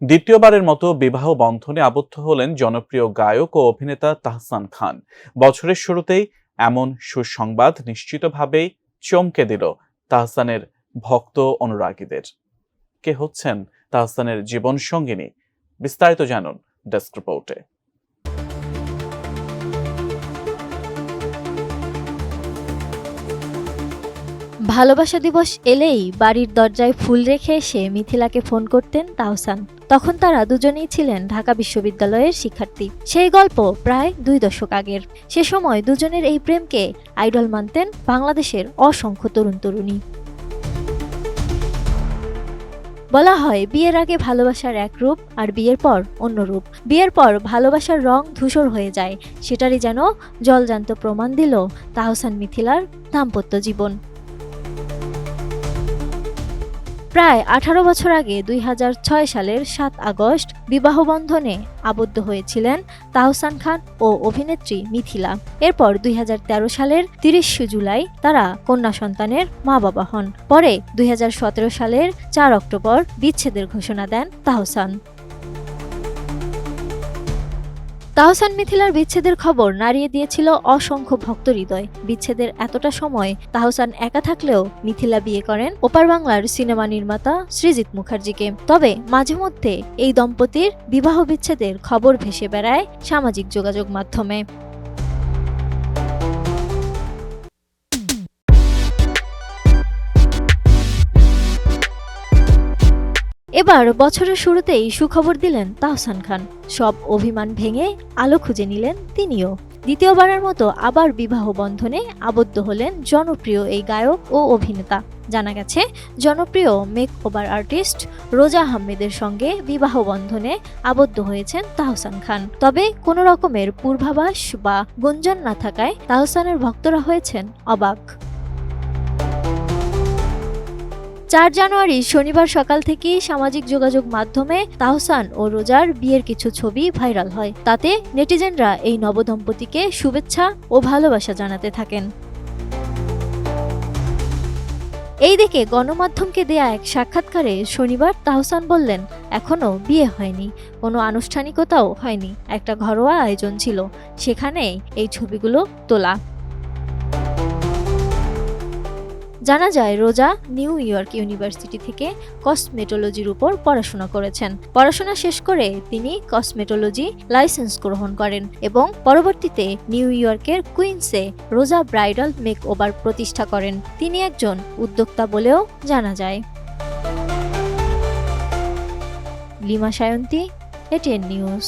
দ্বিতীয়বারের মতো বিবাহ বন্ধনে আবদ্ধ হলেন জনপ্রিয় গায়ক ও অভিনেতা তাহসান খান। বছরের শুরুতেই এমন সুসংবাদ নিশ্চিতভাবেই চমকে দিল তাহসানের ভক্ত অনুরাগীদের। কে হচ্ছেন তাহসানের জীবন সঙ্গিনী? বিস্তারিত জানুন ডেস্ক রিপোর্টে। ভালোবাসা দিবস এলেই বাড়ির দরজায় ফুল রেখে এসে মিথিলাকে ফোন করতেন তাহসান। তখন তারা দুজনেই ছিলেন ঢাকা বিশ্ববিদ্যালয়ের শিক্ষার্থী। সেই গল্প প্রায় 2 দশক আগের। সে সময় দুজনের এই প্রেমকে আইডল মানতেন বাংলাদেশের অসংখ্য তরুণ তরুণী। বলা হয় বিয়ের আগে ভালোবাসার এক রূপ আর বিয়ের পর অন্য রূপ। বিয়ের পর ভালোবাসার রং ধূসর হয়ে যায়, সেটারই যেন জলজান্ত প্রমাণ দিল তাহসান মিথিলার দাম্পত্য জীবন। প্রায় 18 বছর আগে 2006 সালের 7 আগস্ট বিবাহবন্ধনে আবদ্ধ হয়েছিলেন তাহসান খান ও অভিনেত্রী মিথিলা। এরপর 2013 সালের 30 জুলাই তারা কন্যা সন্তানের মা বাবা হন। পরে 2017 সালের 4 অক্টোবর বিচ্ছেদের ঘোষণা দেন তাহসান। তাহসান মিথিলার বিচ্ছেদের খবর নাড়িয়ে দিয়েছিল অসংখ্য ভক্ত হৃদয়। বিচ্ছেদের এতটা সময় তাহসান একা থাকলেও মিথিলা বিয়ে করেন ওপার বাংলার সিনেমা নির্মাতা সৃজিত মুখার্জিকে। তবে মাঝে মধ্যে এই দম্পতির বিবাহ বিচ্ছেদের খবর ভেসে বেড়ায় সামাজিক যোগাযোগ মাধ্যমে। এবার বছরের শুরুতেই সুখবর দিলেন তাহসান খান। সব অভিমান ভেঙে আলো খুঁজে নিলেন তিনিও। দ্বিতীয়বারের মতো আবার বিবাহ বন্ধনে আবদ্ধ হলেন জনপ্রিয় এই গায়ক ও অভিনেতা। জানা গেছে জনপ্রিয় মেক ওভার আর্টিস্ট রোজা আহমেদের সঙ্গে বিবাহ বন্ধনে আবদ্ধ হয়েছেন তাহসান খান। তবে কোনো রকমের পূর্বাভাস বা গুঞ্জন না থাকায় তাহসানের ভক্তরা হয়েছেন অবাক। 4 জানুয়ারি শনিবার সকাল থেকেই সামাজিক যোগাযোগ মাধ্যমে তাহসান ও রোজার বিয়ের কিছু ছবি ভাইরাল হয়। তাতে নেটিজেনরা এই নবদম্পতিকে শুভেচ্ছা ও ভালোবাসা জানাতে থাকেন। এইদিকে গণমাধ্যমকে দেয়া এক সাক্ষাৎকারে শনিবার তাহসান বললেন, এখনো বিয়ে হয়নি, কোনো আনুষ্ঠানিকতাও হয়নি, একটা ঘরোয়া আয়োজন ছিল, সেখানে এই ছবিগুলো তোলা। জানা যায় রোজা নিউ ইয়র্ক ইউনিভার্সিটি থেকে কসমেটোলজির উপর পড়াশোনা করেছেন। পড়াশোনা শেষ করে তিনি কসমেটোলজি লাইসেন্স গ্রহণ করেন এবং পরবর্তীতে নিউ ইয়র্কের কুইন্সে রোজা ব্রাইডাল মেক ওভার প্রতিষ্ঠা করেন। তিনি একজন উদ্যোক্তা বলেও জানা যায়। Lima Sayanti, ATN news.